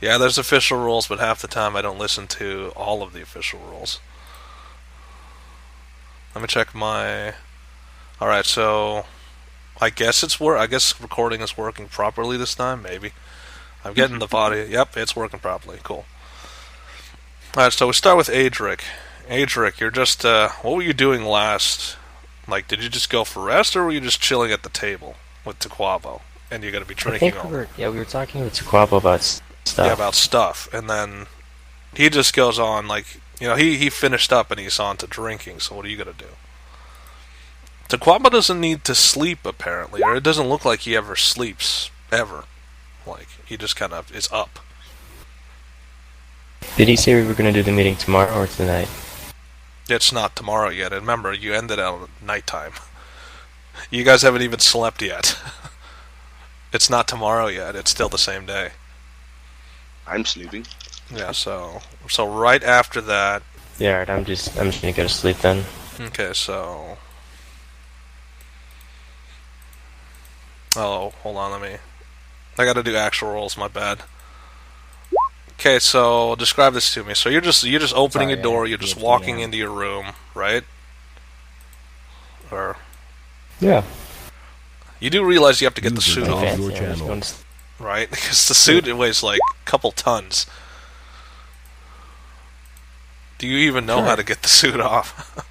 Yeah, there's official rules, but half the time I don't listen to all of the official rules. Let me check my. All right, so I guess I guess recording is working properly this time. Maybe I'm getting the audio. Yep, it's working properly. Cool. All right, so we start with Adric. Adric, you're just. What were you doing last? Like, did you just go for rest, or were you just chilling at the table with Taquavo? And you're gonna be I drinking think all. we were talking with Tuquabo about Yeah, stuff. about stuff, and then he just goes on like he finished up and he's on to drinking. So what are you gonna do? Taquamba doesn't need to sleep apparently, or it doesn't look like he ever sleeps ever. Like he just kind of is up. Did he say we were going to do the meeting tomorrow or tonight? It's not tomorrow yet. And remember, you ended out at nighttime. You guys haven't even slept yet. It's not tomorrow yet. It's still the same day. I'm sleeping. Yeah. So right after that. Yeah, alright, I'm just going to go to sleep then. Okay. So. Oh, hold on. I got to do actual rolls. My bad. Okay, so describe this to me. So you're just opening Sorry, a door. You're just walking yeah. into your room, right? Or Yeah. you do realize you have to get the User suit joined off, your Fancy, I'm just channel. going to right? Because the suit it weighs like a couple tons. Do you even know Sure. how to get the suit off?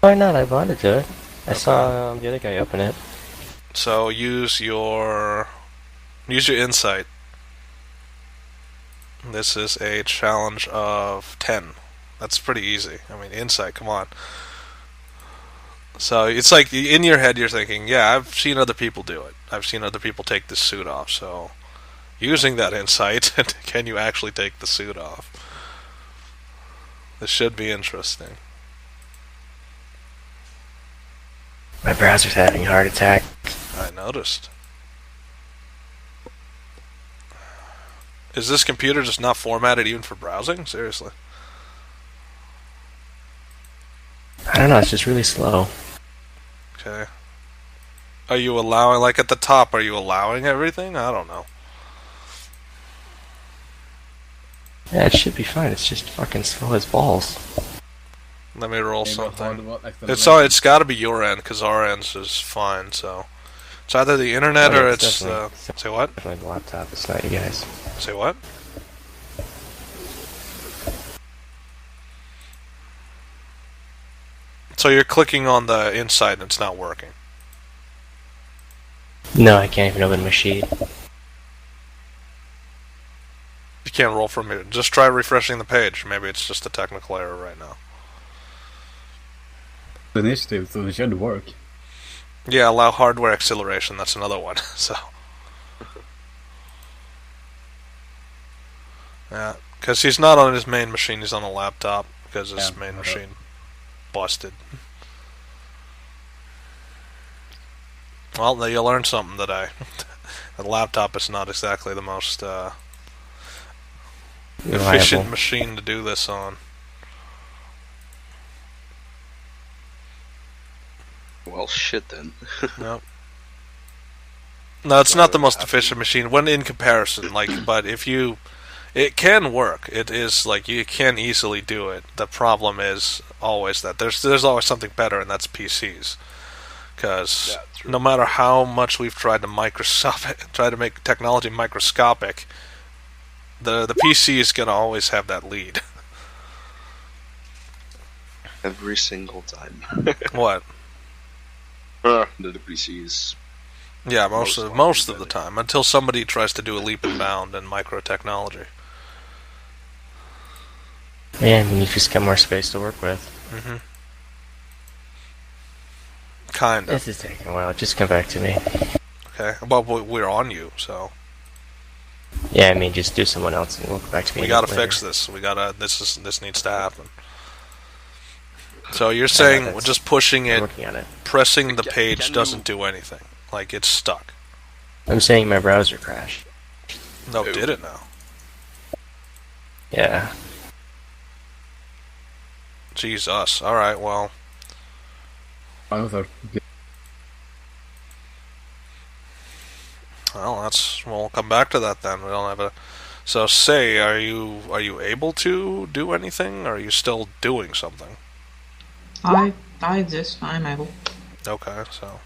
Why not? I wanted to. I saw the other guy open it. So use your insight. This is a challenge of 10. That's pretty easy. I mean, insight. Come on. So it's like in your head you're thinking, yeah, I've seen other people do it. I've seen other people take this suit off. So using that insight, can you actually take the suit off? This should be interesting. My browser's having a heart attack. I noticed. Is this computer just not formatted even for browsing? Seriously. I don't know, it's just really slow. Okay. Are you allowing, like at the top, are you allowing everything? I don't know. Yeah, it should be fine. It's just fucking slow as balls. Let me roll Maybe something. hard It's got to be your end, because our end is fine, so. It's either the internet Oh, or yeah, it's, definitely- say what? Definitely the laptop, it's not you guys. Say what? So you're clicking on the inside and it's not working. No, I can't even open my sheet. You can't roll from here. Just try refreshing the page. Maybe it's just a technical error right now. initiative, so it should work. Yeah, allow hardware acceleration. That's another one. So. Yeah, because he's not on his main machine. He's on a laptop because his Yeah, main okay. machine busted. Well, now you learned something today. A laptop is not exactly the most efficient Reliable. machine to do this on. Well, shit then. Nope. No, it's not the most efficient machine when in comparison. Like, but it can work. It is like you can easily do it. The problem is always that there's always something better, and that's PCs. Because Yeah, true. no matter how much we've tried to try to make technology microscopic, the PC is gonna always have that lead. Every single time. What? The PC is... Yeah, most of the really. time, until somebody tries to do a leap and bound in microtechnology. Yeah, I mean, you've just got more space to work with. Mm-hmm. Kinda. This is taking a while. Just come back to me. Okay. Well, we're on you, so Yeah, I mean, just do someone else and we'll come back to me. we gotta later. fix this. This needs to happen. So you're saying that's- just pushing I'm it, working on it. pressing the Can page you- doesn't do anything. Like it's stuck. I'm saying my browser crashed. No, Oh. did it now? Yeah. Jesus. All right. Well, I thought, Well, we'll come back to that then. We don't have a. So, say, are you able to do anything? Or are you still doing something? I exist. I'm able. Okay, so.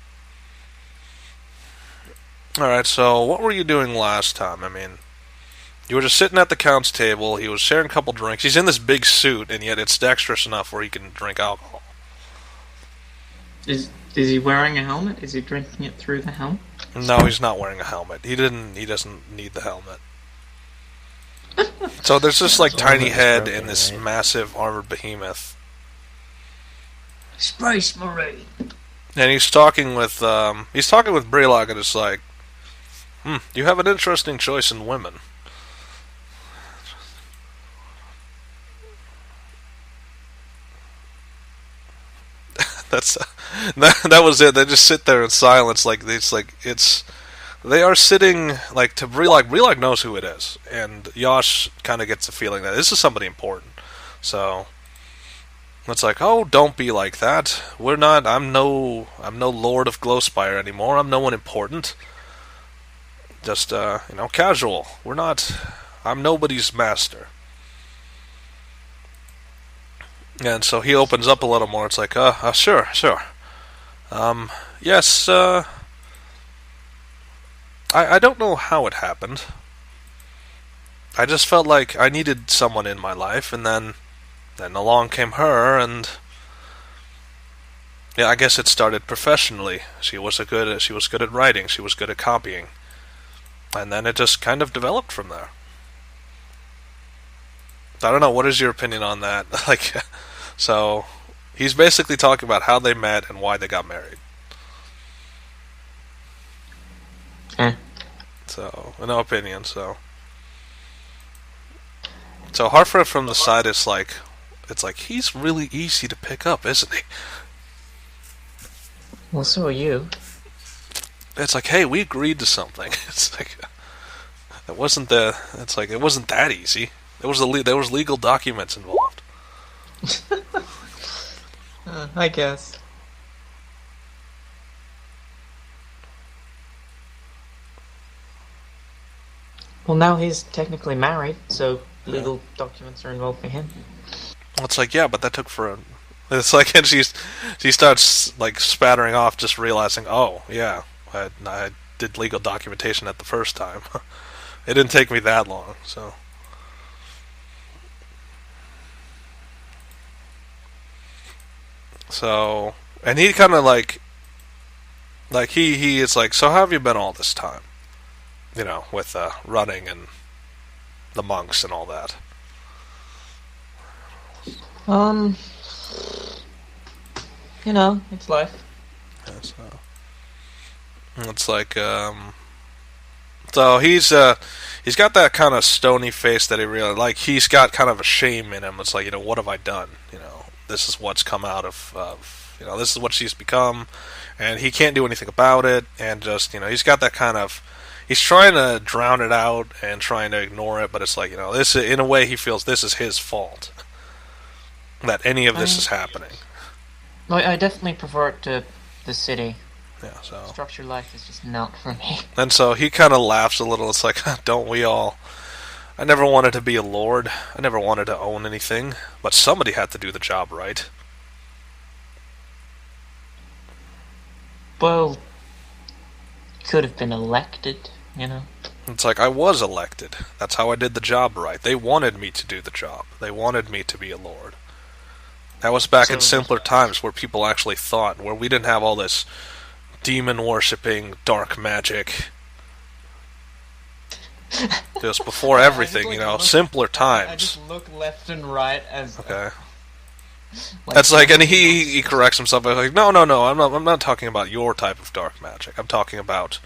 Alright, so what were you doing last time? I mean, you were just sitting at the count's table, he was sharing a couple drinks, he's in this big suit, and yet it's dexterous enough where he can drink alcohol. Is he wearing a helmet? Is he drinking it through the helmet? No, he's not wearing a helmet. He doesn't need the helmet. So there's this, like, tiny head in this massive armored behemoth. Space Marine! And he's talking with Brelog, and it's like, you have an interesting choice in women. That was it. They just sit there in silence, they are sitting like to Brelog. Brelog knows who it is, and Yosh kind of gets the feeling that this is somebody important. So it's like, oh, don't be like that. We're not. I'm no Lord of Glowspire anymore. I'm no one important. Just casual. We're not. I'm nobody's master. And so he opens up a little more. It's like, sure. Yes, I don't know how it happened. I just felt like I needed someone in my life, and then along came her, and yeah, I guess it started professionally. She was good at writing, she was good at copying. And then it just kind of developed from there. I don't know, what is your opinion on that? So, he's basically talking about how they met and why they got married. So, no opinion, so. So, Harfred from the side is like, it's like, he's really easy to pick up, isn't he? Well, so are you. It's like, hey, we agreed to something. It's like, it wasn't that easy. There was legal documents involved. I guess. Well, now he's technically married, so legal documents are involved for him. It's like, yeah, but that took for it's like, and she starts like spattering off, just realizing, oh yeah, I did legal documentation at the first time. It didn't take me that long, so. So, and he kind of like he is like, so how have you been all this time? With running and the monks and all that. It's life. Yeah, so it's like, so he's got that kind of stony face that he really, like, he's got kind of a shame in him. It's like, what have I done? This is what's come out of this is what she's become, and he can't do anything about it, and just, he's got that kind of, he's trying to drown it out and trying to ignore it, but it's like, this, in a way, he feels this is his fault, that any of this is happening. I definitely prefer it to the city. Yeah, so. Structured life is just not for me. And so he kind of laughs a little. It's like, don't we all? I never wanted to be a lord. I never wanted to own anything. But somebody had to do the job right. Well, could have been elected, It's like, I was elected. That's how I did the job right. They wanted me to do the job. They wanted me to be a lord. That was back in simpler times where people actually thought, where we didn't have all this demon-worshipping dark magic. Just before everything, simpler times. I just look left and right as... Okay. That's like, and he corrects himself by like, no, I'm not talking about your type of dark magic. I'm talking about,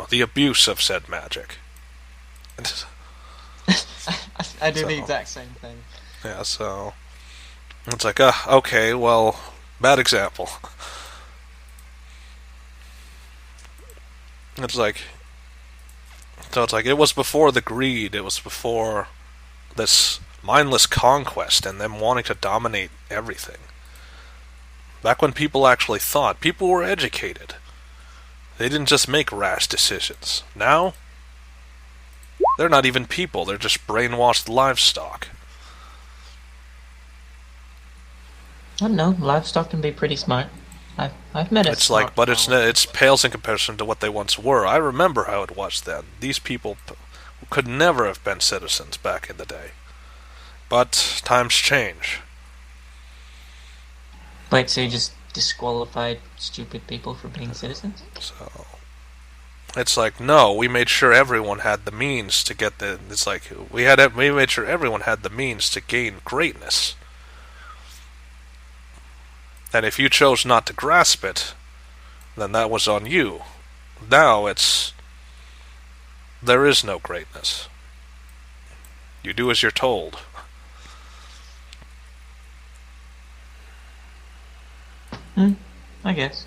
the abuse of said magic. I do the exact same thing. Yeah, so it's like, okay, well, bad example. It's like, so it's like, it was before the greed, it was before this mindless conquest and them wanting to dominate everything. Back when people actually thought, people were educated. They didn't just make rash decisions. Now, they're not even people, they're just brainwashed livestock. I don't know. Livestock can be pretty smart. I've met a It's smart like, but cow. it's pales in comparison to what they once were. I remember how it was then. These people could never have been citizens back in the day. But times change. Wait, so you just disqualified stupid people for being citizens? So it's like, no, we made sure everyone had the means to get the. It's like we made sure everyone had the means to gain greatness. And if you chose not to grasp it, then that was on you. Now there is no greatness. You do as you're told. I guess.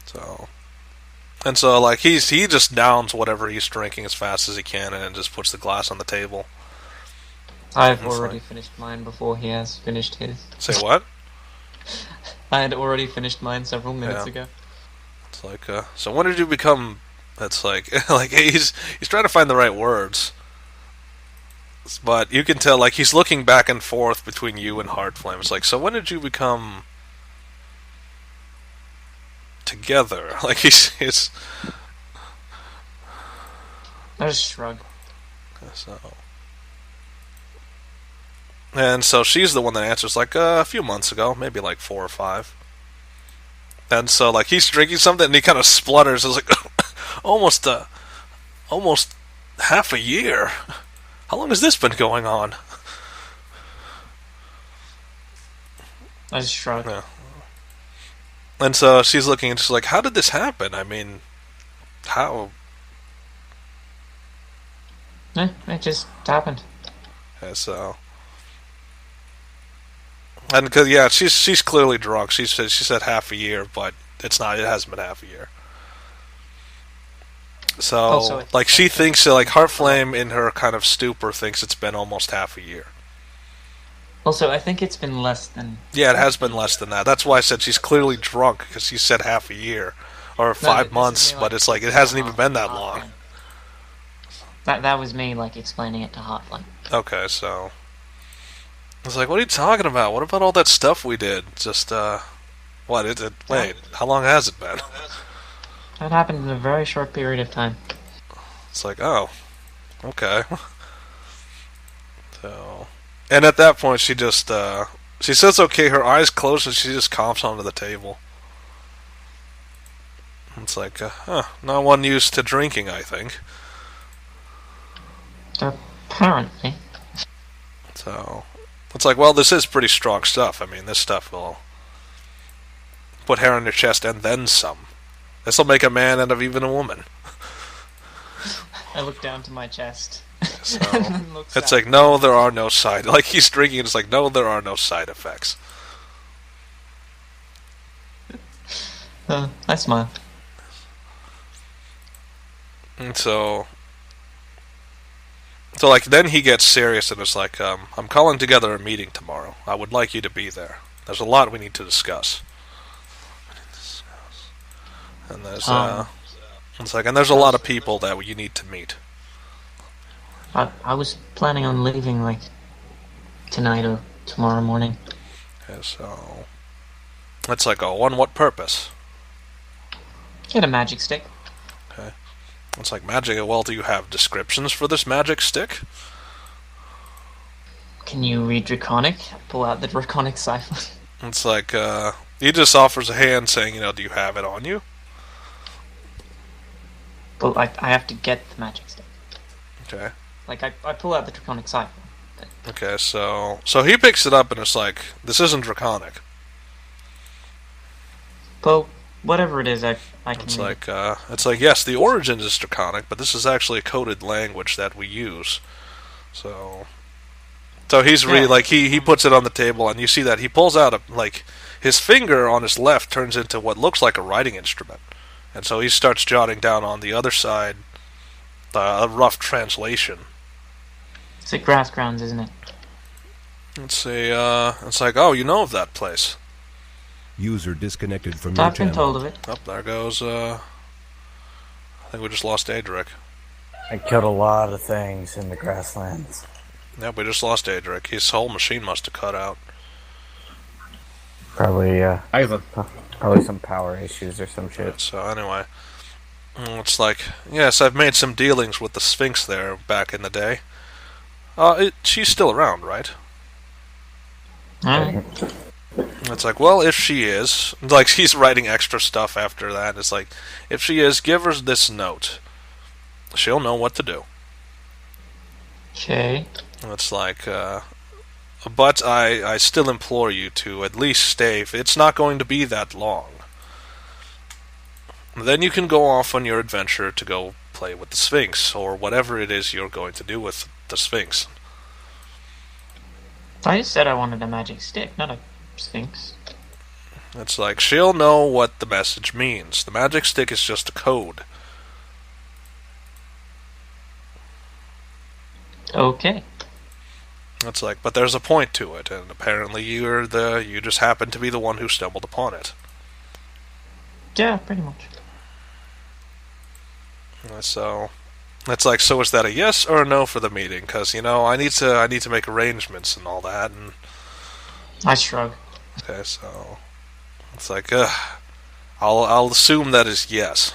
So like he just downs whatever he's drinking as fast as he can and just puts the glass on the table. I've It's already like- finished mine before he has finished his. Say what? I had already finished mine several minutes Yeah. ago. It's like, so when did you become? It's like, like he's trying to find the right words, but you can tell like he's looking back and forth between you and Heartflame. It's like, so when did you become together? Like he's I just shrug. so. And so she's the one that answers like a few months ago, maybe like 4 or 5. And so like he's drinking something and he kind of splutters. It's like almost half a year. How long has this been going on? I just shrug. Yeah. And so she's looking and she's like, how did this happen? I mean, how? It just happened. Yeah, so. And because yeah, she's clearly drunk. She said half a year, but it's not. It hasn't been half a year. So so like she thinks like Heartflame in her kind of stupor thinks it's been almost half a year. Also, I think it's been less than... Yeah, it has been less than that. That's why I said she's clearly drunk because she said half a year or 5 this is months, me, but it's like it hasn't even been that Heartflame. long. That was me, like, explaining it to Heartflame. Okay, so I was like, what are you talking about? What about all that stuff we did? Just what? Wait, how long has it been? That happened in a very short period of time. It's like, oh, okay. So, and at that point, she just she says okay. Her eyes close, and she just coughs onto the table. It's like, not one used to drinking, I think. Apparently. So, it's like, well, this is pretty strong stuff. I mean, this stuff will put hair on your chest and then some. This will make a man out of even a woman. I look down to my chest. So, And then looks it's out. like, no, there are no side. Like he's drinking, and it's like, no, there are no side effects. I smile. And so like then he gets serious and it's like, I'm calling together a meeting tomorrow. I would like you to be there. There's a lot we need to discuss. And there's it's like, and there's a lot of people that you need to meet. I was planning on leaving, like, tonight or tomorrow morning. Okay, so it's like, oh, on what purpose? Get a magic stick. Okay. It's like magic. Well, do you have descriptions for this magic stick? Can you read Draconic? Pull out the Draconic cipher. It's like, he just offers a hand saying, do you have it on you? But I have to get the magic stick. Okay. Like, I pull out the Draconic cipher. Okay, so he picks it up and it's like, this isn't draconic. Well, whatever it is, I can It's read. like, yes, the origin is draconic, but this is actually a coded language that we use. So he's really, Yeah. like, he puts it on the table and you see that he pulls out his finger on his left turns into what looks like a writing instrument. And so he starts jotting down on the other side a rough translation. It's like grass grounds, isn't it? Let's see, it's like, oh, you know of that place. User disconnected from your I've been channel. told of it. Oh, there goes I think we just lost Adric. I killed a lot of things in the grasslands. Yep, we just lost Adric. His whole machine must have cut out. Probably, Either. probably some power issues or some shit. Right, so anyway, it's like, yes, I've made some dealings with the Sphinx there back in the day. She's still around, right? Alright. It's like, well, if she is, like, he's writing extra stuff after that. It's like, if she is, give her this note. She'll know what to do. Okay. It's like, but I still implore you to at least stay. It's not going to be that long. Then you can go off on your adventure to go play with the Sphinx, or whatever it is you're going to do with the Sphinx. I just said I wanted a magic stick, not a sphinx. It's like, she'll know what the message means. The magic stick is just a code. Okay. It's like, but there's a point to it, and apparently you just happen to be the one who stumbled upon it. Yeah, pretty much. So, it's like, so is that a yes or a no for the meeting? Because, I need to make arrangements and all that, and... I shrug. Okay, so... It's like, I'll assume that is yes.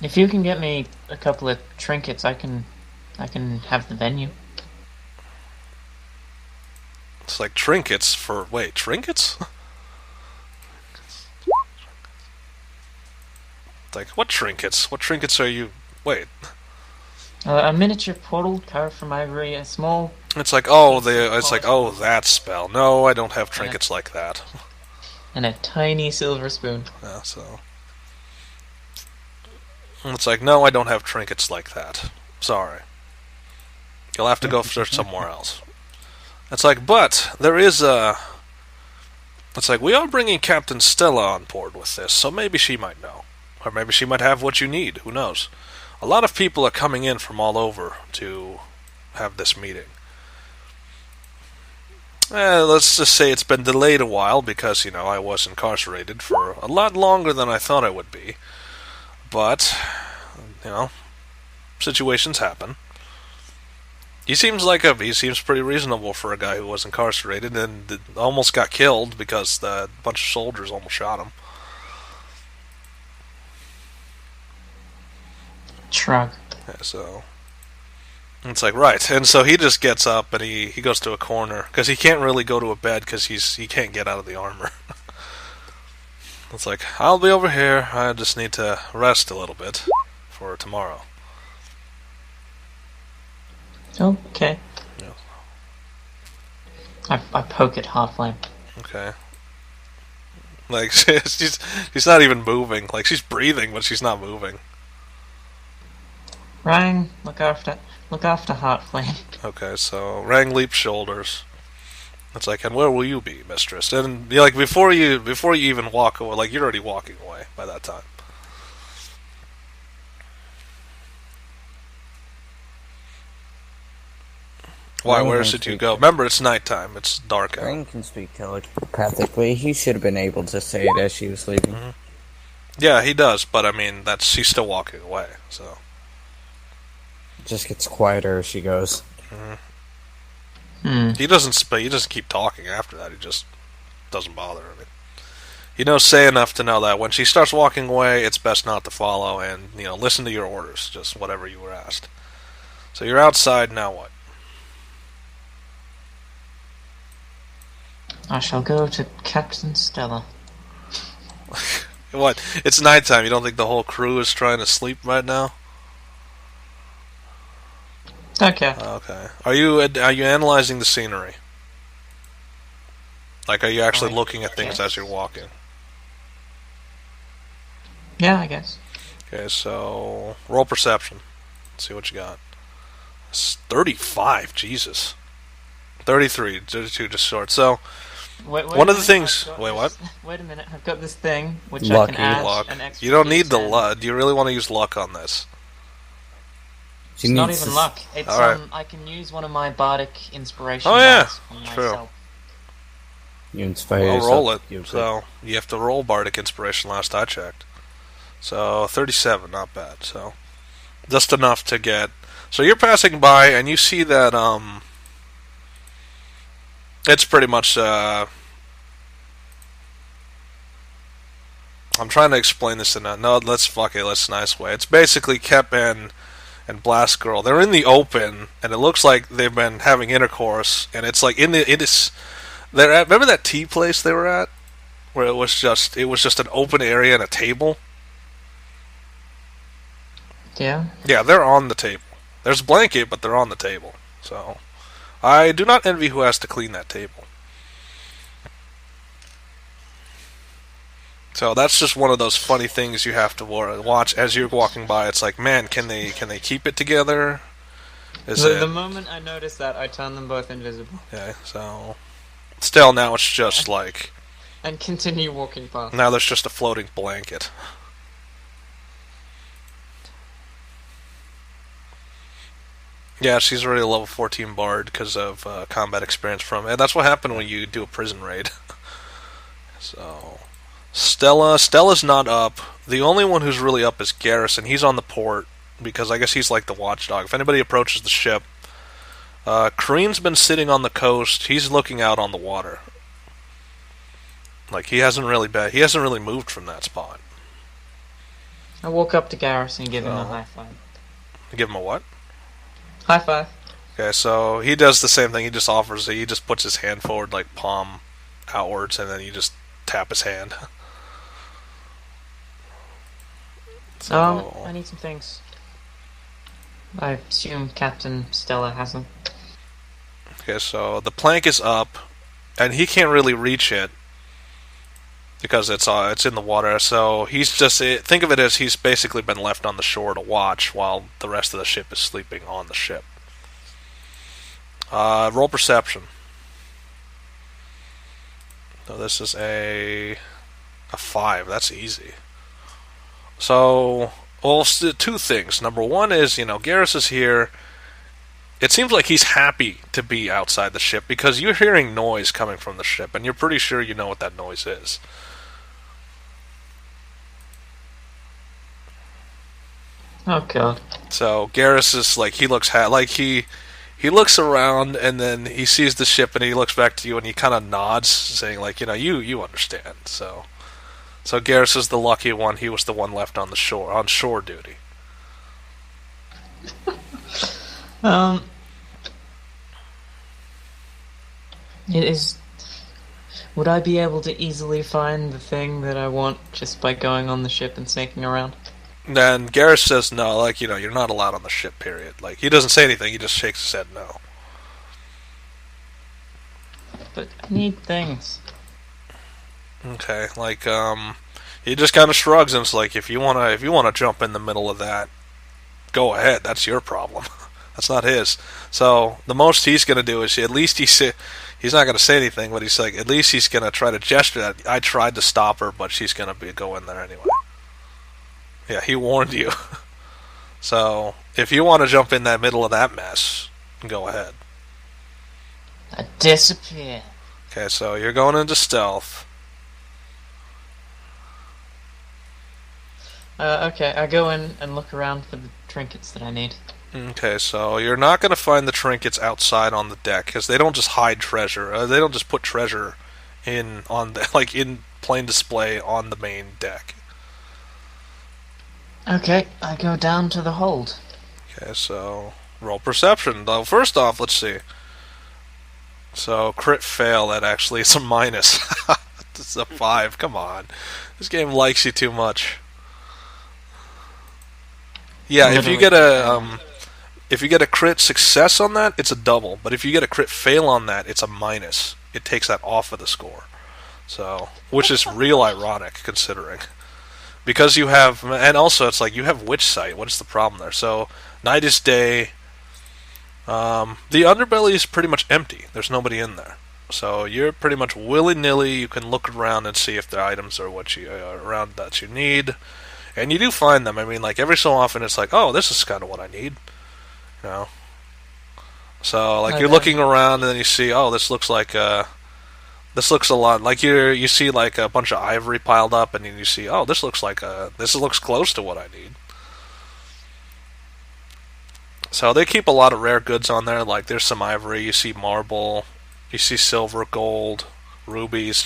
If you can get me a couple of trinkets, I can have the venue. It's like trinkets for... Wait, trinkets? It's like, what trinkets? What trinkets are you... Wait. A miniature portal carved from ivory, a small... It's like, that spell. No, I don't have trinkets like that. And a tiny silver spoon. Yeah, so... It's like, no, I don't have trinkets like that. Sorry. You'll have to go search somewhere else. It's like, but there is a... It's like, we are bringing Captain Stella on board with this, so maybe she might know. Or maybe she might have what you need, who knows. A lot of people are coming in from all over to have this meeting. Let's just say it's been delayed a while because, I was incarcerated for a lot longer than I thought I would be. But, situations happen. He seems pretty reasonable for a guy who was incarcerated and almost got killed because a bunch of soldiers almost shot him. Shrug. Yeah, so it's like, right, and so he just gets up and he goes to a corner because he can't really go to a bed because he can't get out of the armor. It's like, I'll be over here. I just need to rest a little bit for tomorrow. Okay. Yeah. I poke at Half-Flame. Okay. Like, she's not even moving. Like, she's breathing, but she's not moving. Rang, look after Half-Flame. Okay, so Rang leaps shoulders. It's like, and where will you be, mistress? And like before you even walk away, like you're already walking away by that time. Why? Where should you go? Remember, it's nighttime. It's dark out. Rain can speak telepathically. He should have been able to say it as she was leaving. Mm-hmm. Yeah, he does, but I mean, she's still walking away, so. It just gets quieter as she goes. Mm-hmm. He doesn't keep talking after that. He just doesn't bother. I mean, say enough to know that when she starts walking away, it's best not to follow and, listen to your orders, just whatever you were asked. So you're outside, now what? I shall go to Captain Stella. What? It's nighttime. You don't think the whole crew is trying to sleep right now? Okay. Okay. Are you analyzing the scenery? Like, are you actually looking at things as you're walking? Yeah, I guess. Okay, so roll perception. Let's see what you got. It's 35. Jesus. 33. 32 just short. So. Wait One of the things. Wait, what? Wait a minute. I've got this thing which Lucky. I can add Luck. an extra. You don't need the D10. luck. Do you really want to use luck on this? It's not even luck. It's Alright. I can use one of my bardic inspiration. Oh, yeah. dice on True. myself. You inspire I'll yourself. roll it. You So you have to roll bardic inspiration. Last I checked. So 37, not bad. So just enough to get. So you're passing by and you see that it's pretty much. I'm trying to explain this in a let's nice way. It's basically Kep and Blast Girl. They're in the open, and it looks like they've been having intercourse, and it's like they're at, remember that tea place they were at, where it was just an open area and a table. Yeah. Yeah, they're on the table. There's a blanket, but they're on the table. So I do not envy who has to clean that table. So that's just one of those funny things you have to watch as you're walking by. It's like, man, can they keep it together? The moment I noticed that, I turned them both invisible. Okay, so still now it's just like, and continue walking past. Now there's just a floating blanket. Yeah, she's already a level 14 bard because of combat experience from it. And that's what happened when you do a prison raid. So Stella's not up. The only one who's really up is Garrison. He's on the port because I guess he's like the watchdog. If anybody approaches the ship, Kareen's been sitting on the coast. He's looking out on the water. Like he hasn't really moved from that spot. I walk up to Garrison and give him a high five. Give him a what? High five. Okay, so he does the same thing. He just puts his hand forward, like palm outwards, and then you just tap his hand. I need some things. I assume Captain Stella has them. Okay, so the plank is up, and he can't really reach it because it's in the water. So he's just think of it as he's basically been left on the shore to watch while the rest of the ship is sleeping on the ship. Roll perception. So this is a 5. That's easy. So, well, two things. Number one is, Garrus is here. It seems like he's happy to be outside the ship because you're hearing noise coming from the ship, and you're pretty sure you know what that noise is. Oh god. So Garrus is like, he looks around and then he sees the ship and he looks back to you and he kind of nods, saying like, you understand. So Garrus is the lucky one. He was the one left on shore duty. It is. Would I be able to easily find the thing that I want just by going on the ship and snaking around? Then Garrus says no, like, you're not allowed on the ship, period. Like, he doesn't say anything, he just shakes his head no. But I need things. Okay, like, he just kind of shrugs and it's like, if you wanna jump in the middle of that, go ahead, that's your problem. That's not his. So, the most he's gonna do is, at least he's not gonna say anything, but he's like, at least he's gonna try to gesture that I tried to stop her, but she's gonna go in there anyway. Yeah, he warned you. So, if you want to jump in that middle of that mess, go ahead. I disappear. Okay, so you're going into stealth. Okay, I go in and look around for the trinkets that I need. Okay, so you're not going to find the trinkets outside on the deck, because they don't just hide treasure. They don't just put treasure in plain display on the main deck. Okay, I go down to the hold. Okay, so roll perception. Though first off, let's see. So crit fail. That actually is a minus. It's a 5. Come on, this game likes you too much. Yeah, if you get a crit success on that, it's a double. But if you get a crit fail on that, it's a minus. It takes that off of the score. So, which is real ironic considering. Because you have, and also it's like you have witch sight. What is the problem there? So night is day. The underbelly is pretty much empty. There's nobody in there. So you're pretty much willy-nilly. You can look around and see if the items are what you around that you need, and you do find them. I mean, like every so often, it's like, oh, this is kind of what I need. So like you're looking around and then you see, oh, this looks like This looks a lot like you see like a bunch of ivory piled up, and then you see, oh, this looks close to what I need. So they keep a lot of rare goods on there. Like there's some ivory, you see marble, you see silver, gold, rubies,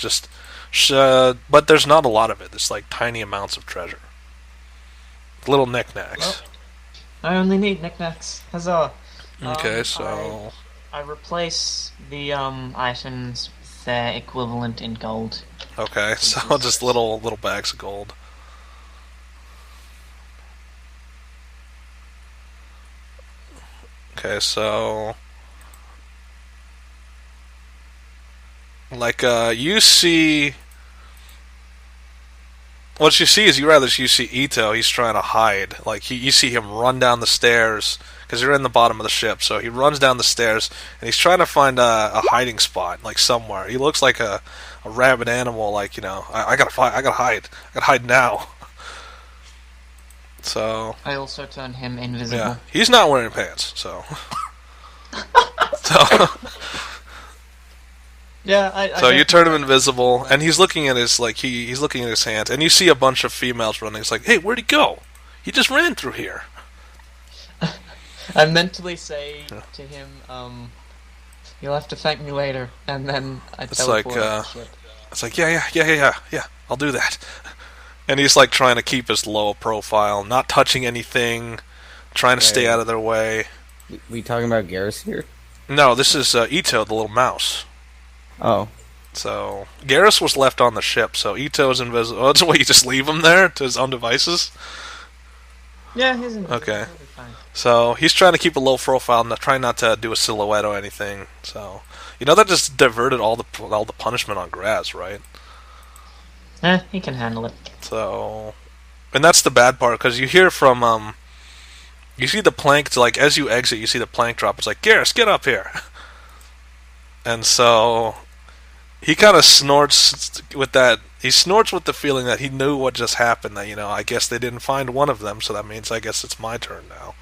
but there's not a lot of it. It's like tiny amounts of treasure, little knickknacks. Well, I only need knickknacks. Huzzah! Okay, so I replace the items with their equivalent in gold. okay, so just little bags of gold. Okay, so like you see, what you see is you see Ito. He's trying to hide. Like you see him run down the stairs because you're in the bottom of the ship. So he runs down the stairs and he's trying to find a hiding spot, like somewhere. He looks like a rabid animal. Like I gotta hide now. So I also turn him invisible. yeah, he's not wearing pants. So so. Yeah, So you turn him invisible, and he's looking at his he's looking at his hands, and you see a bunch of females running. It's like, hey, where'd he go? He just ran through here. I mentally say to him, "You'll have to thank me later," and then I teleport off the ship. It's like, yeah, I'll do that. And he's like trying to keep his low profile, not touching anything, trying to stay out of their way. We talking about Garrus here? No, this is Ito, the little mouse. Oh. So Garrus was left on the ship, so Ito is invisible. Oh, that's why you just leave him there to his own devices. Yeah, he's invisible. Okay. He'll be fine. So he's trying to keep a low profile, trying not to do a silhouette or anything. So that just diverted all the punishment on Graz, right? He can handle it. So, and that's the bad part because you hear from you see the plank like as you exit, you see the plank drop. It's like, Garrus, get up here. And so he kind of snorts with that. He snorts with the feeling that he knew what just happened. That I guess they didn't find one of them, so that means I guess it's my turn now.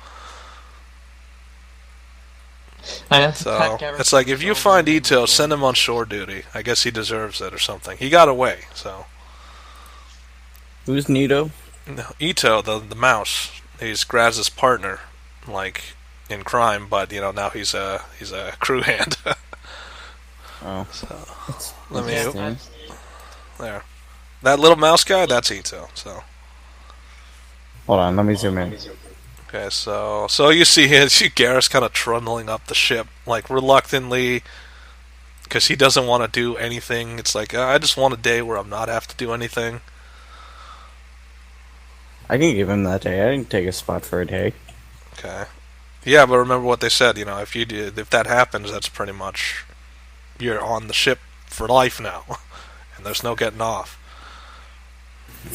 So it's like if you find Ito, send him on shore duty. I guess he deserves it or something. He got away, so. Who's Nito? No, Ito, the mouse. He's Graz's partner, like in crime, but now he's a crew hand. Oh. So Let me there. That little mouse guy, that's Ito. So. Hold on, let me zoom in. Okay, so you see Garrus kind of trundling up the ship, like reluctantly, because he doesn't want to do anything. It's like, I just want a day where I'm not have to do anything. I can give him that day. I didn't take a spot for a day. Okay. Yeah, but remember what they said. If that happens, that's pretty much you're on the ship for life now, and there's no getting off.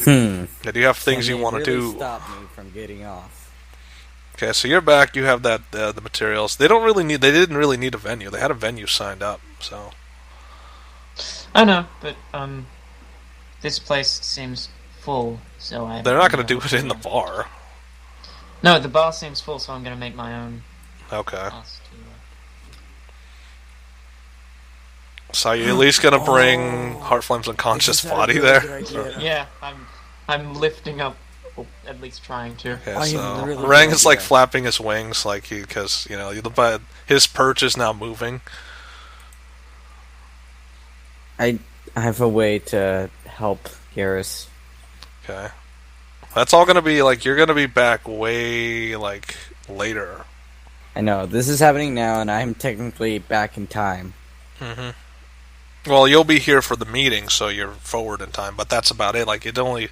And you have things you want to do. Stop me from getting off. Okay, so you're back. You have that the materials. They didn't really need a venue. They had a venue signed up. So. I know, but this place seems full, so They're not going to do it in the bar. No, the bar seems full, so I'm going to make my own. Okay. So you're at least going to bring Heartflame's unconscious body there? Yeah, I'm lifting up, or at least trying to. Yeah, so Rang is like flapping his wings, like because his perch is now moving. I have a way to help Garrus. Okay. That's all gonna be like you're gonna be back way like later. I know this is happening now, and I'm technically back in time. Mm-hmm. Well, you'll be here for the meeting, so you're forward in time. But that's about it. Like it's only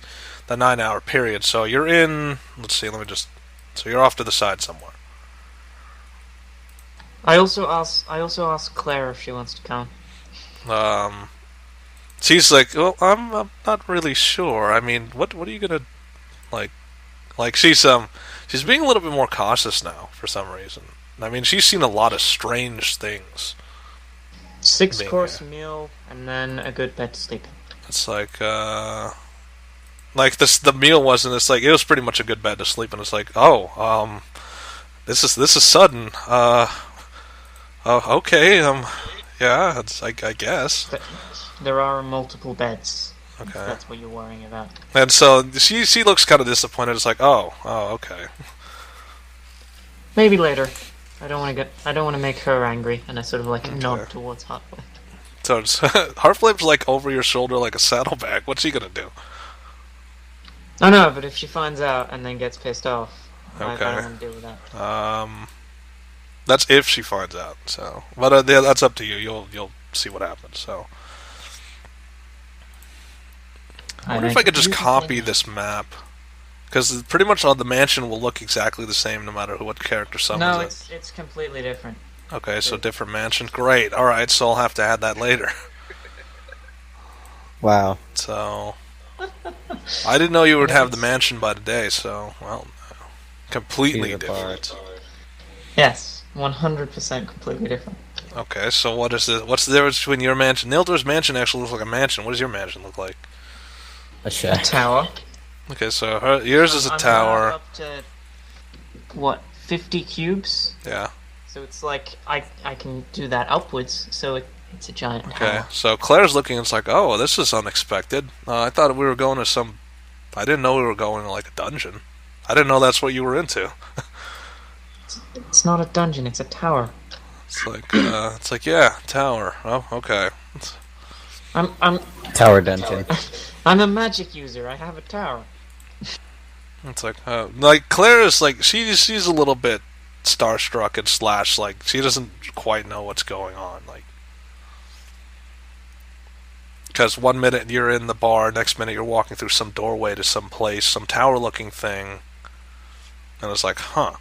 the 9-hour period, so you're in. Let's see. So you're off to the side somewhere. I also asked Claire if she wants to come. She's like, well, I'm not really sure. I mean, what are you gonna like? She's being a little bit more cautious now for some reason. I mean, she's seen a lot of strange things. 6-course meal and then a good bed to sleep. It's like this. The meal wasn't. It's like it was pretty much a good bed to sleep, and it's like, this is sudden. Okay. Yeah, I guess. But there are multiple beds. Okay. If that's what you're worrying about. And so she looks kind of disappointed. It's like, oh, okay. Maybe later. I don't want to make her angry, and I sort of like nod towards Heartflame. So Heartflame's like over your shoulder like a saddlebag. What's he gonna do? Oh no, but if she finds out and then gets pissed off, I Okay. don't want to deal with that. That's if she finds out. So, but yeah, that's up to you. You'll see what happens. So, I wonder if I could just copy this map, because pretty much all the mansion will look exactly the same no matter what character summons it. No, it's completely different. Okay, so different mansion. Great. All right, so I'll have to add that later. Wow. So, I didn't know you would have the mansion by today. So, well, completely different. Yes, 100% completely different. Okay, so what's the difference between your mansion? Niltaor's mansion actually looks like a mansion. What does your mansion look like? A shack. A tower. Okay, so yours is a tower. Up to, what, 50 cubes? Yeah. So it's like, I can do that upwards, so it's a giant tower. Okay, so Claire's looking, it's like, oh, this is unexpected. I thought we were going to some... I didn't know we were going to, like, a dungeon. I didn't know that's what you were into. It's not a dungeon, it's a tower. It's like, yeah, tower. Oh, okay. I'm Tower dungeon. I'm a magic user, I have a tower. It's like Claire is like, she's a little bit starstruck and slash, like, she doesn't quite know what's going on, like, because one minute you're in the bar, next minute you're walking through some doorway to some place, some tower-looking thing, and it's like, huh.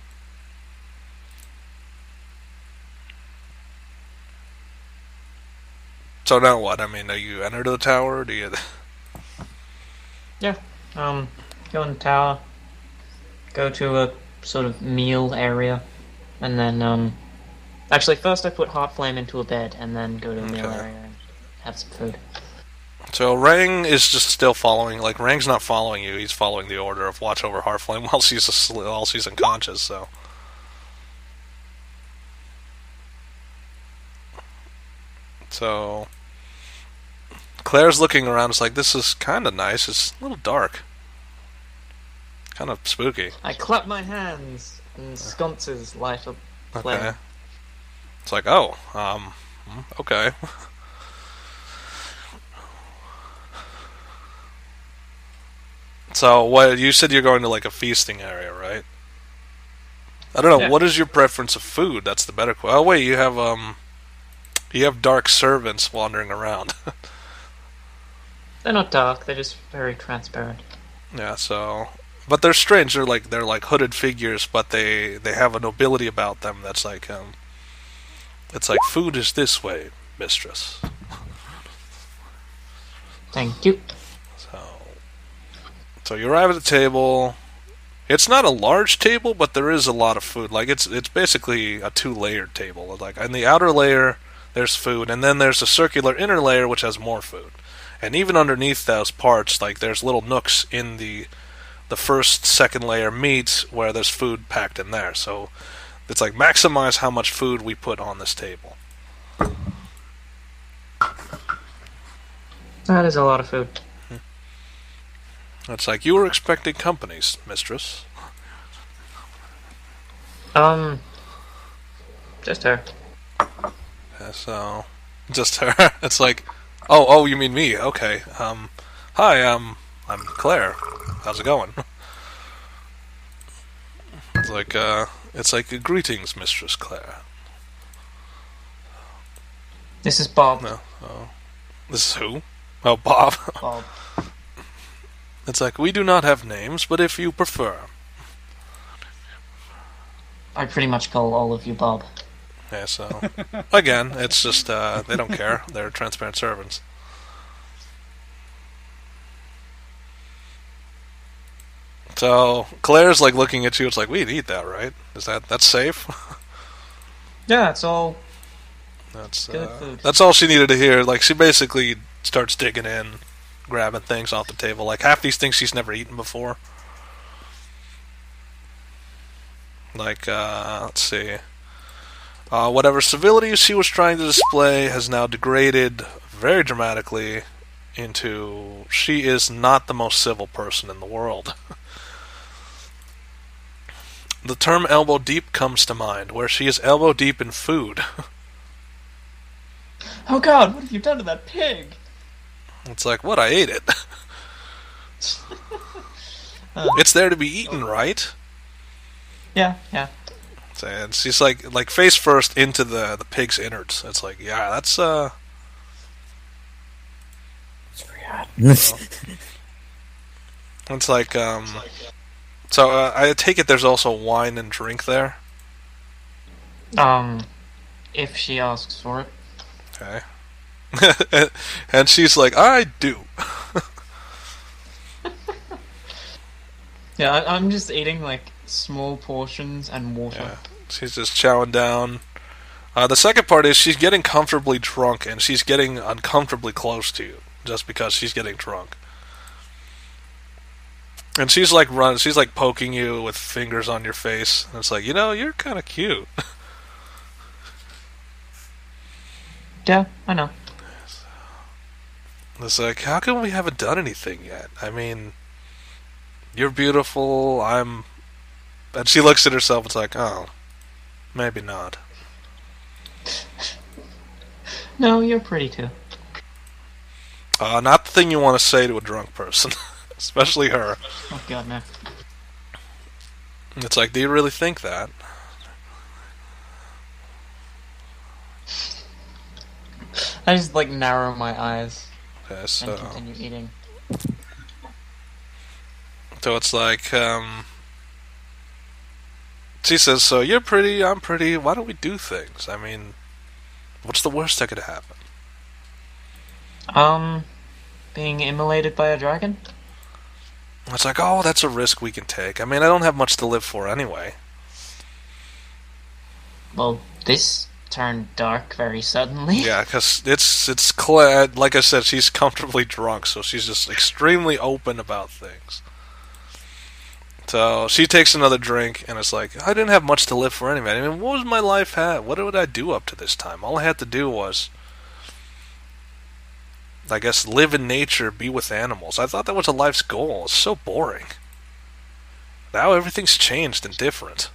So now what? I mean, do you enter the tower, or do you... Yeah, go in the tower, go to a sort of meal area, and then, actually, first I put Heartflame into a bed, and then go to a meal area and have some food. So Rang is just still following, like, Rang's not following you, he's following the order of watch over Heartflame while she's unconscious, so... So... Claire's looking around, it's like, this is kind of nice, it's a little dark. Kind of spooky. I clap my hands, and sconces light up flame. Okay. It's like, oh, okay. So, what you said you're going to like a feasting area, right? I don't know. Yeah. What is your preference of food? That's the better question. Oh wait, you have dark servants wandering around. They're not dark, they're just very transparent. Yeah. So, but they're strange. They're like hooded figures, but they have a nobility about them that's like it's like food is this way, mistress. Thank you. So you arrive at the table. It's not a large table, but there is a lot of food. Like it's basically a 2-layered table. Like in the outer layer, there's food, and then there's a circular inner layer which has more food. And even underneath those parts, like there's little nooks in the first, second layer meat where there's food packed in there. So it's like maximize how much food we put on this table. That is a lot of food. It's like you were expecting companies, mistress. Just her. Yeah, so just her. It's like, oh, you mean me? Okay. Hi, I'm Claire. How's it going? It's like greetings, Mistress Claire. This is Bob. No. Oh. This is who? Oh, Bob. Bob. It's like, we do not have names, but if you prefer. I pretty much call all of you Bob. Yeah, so... Again, it's just, they don't care. They're transparent servants. So, Claire's like looking at you, it's like, we'd eat that, right? That's safe? Yeah, it's all That's good food. That's all she needed to hear. Like, she basically starts digging in, grabbing things off the table. Like, half these things she's never eaten before. Like, let's see. Whatever civility she was trying to display has now degraded very dramatically into she is not the most civil person in the world. The term elbow deep comes to mind, where she is elbow deep in food. Oh god, what have you done to that pig? It's like, what? I ate it. It's there to be eaten, right? Yeah. And she's like face first into the pig's innards. It's like, yeah, that's It's pretty hot. It's like So I take it there's also wine and drink there. If she asks for it. Okay. And she's like, I do. Yeah, I'm just eating like small portions and water. Yeah. She's just chowing down. The second part is she's getting comfortably drunk, and she's getting uncomfortably close to you just because she's getting drunk. And she's like poking you with fingers on your face. And it's like, you're kind of cute. Yeah, I know. It's like, how come we haven't done anything yet? I mean, you're beautiful, And she looks at herself, it's like, oh, maybe not. No, you're pretty too. Not the thing you want to say to a drunk person. Especially her. Oh god, no. It's like, do you really think that? I just like narrow my eyes Okay, and so continue eating. it's like, she says, so you're pretty, I'm pretty, why don't we do things? I mean, what's the worst that could happen? Being immolated by a dragon? It's like, oh, that's a risk we can take. I mean, I don't have much to live for anyway. Well, this turned dark very suddenly. Yeah, because it's like I said, she's comfortably drunk, so she's just extremely open about things. So she takes another drink, and it's like, I didn't have much to live for anyway. I mean, what was my life at? What would I do up to this time? All I had to do was, I guess, live in nature, be with animals. I thought that was a life's goal. It's so boring. Now everything's changed and different.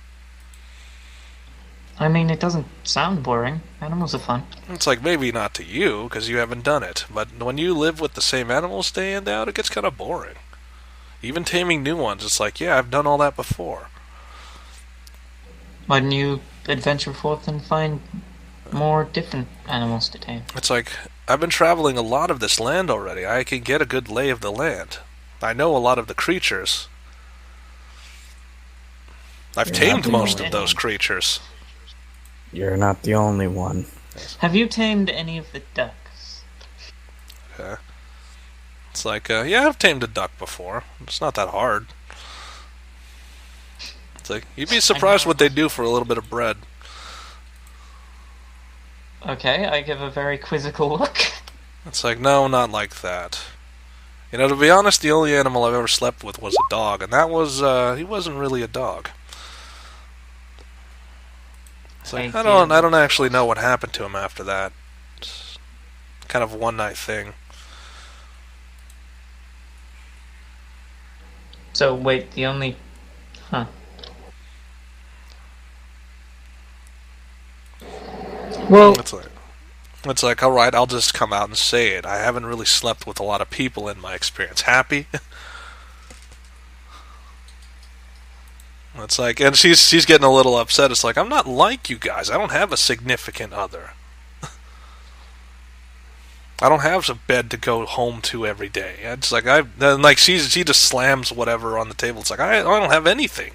I mean, it doesn't sound boring. Animals are fun. It's like, maybe not to you, because you haven't done it. But when you live with the same animals day in, day out, it gets kind of boring. Even taming new ones, it's like, yeah, I've done all that before. Why don't you adventure forth and find more different animals to tame? It's like, I've been traveling a lot of this land already. I can get a good lay of the land. I know a lot of the creatures. I've tamed most of those creatures. You're not the only one. Have you tamed any of the ducks? Okay. It's like, yeah, I've tamed a duck before. It's not that hard. It's like, you'd be surprised what they do for a little bit of bread. Okay, I give a very quizzical look. It's like, no, not like that. To be honest, the only animal I've ever slept with was a dog, and that was, he wasn't really a dog. It's like, I don't actually know what happened to him after that. It's kind of a one-night thing. So, wait, the only... Huh. Well... It's like, alright, I'll just come out and say it. I haven't really slept with a lot of people in my experience. Happy? It's like, and she's getting a little upset. It's like, I'm not like you guys. I don't have a significant other. I don't have a bed to go home to every day. It's like, she just slams whatever on the table. It's like, I don't have anything.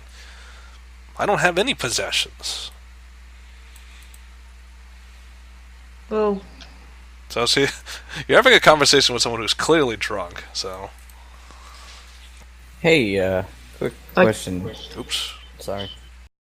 I don't have any possessions. Well... So see, you're having a conversation with someone who's clearly drunk, so... Hey, quick question. Oops. Sorry.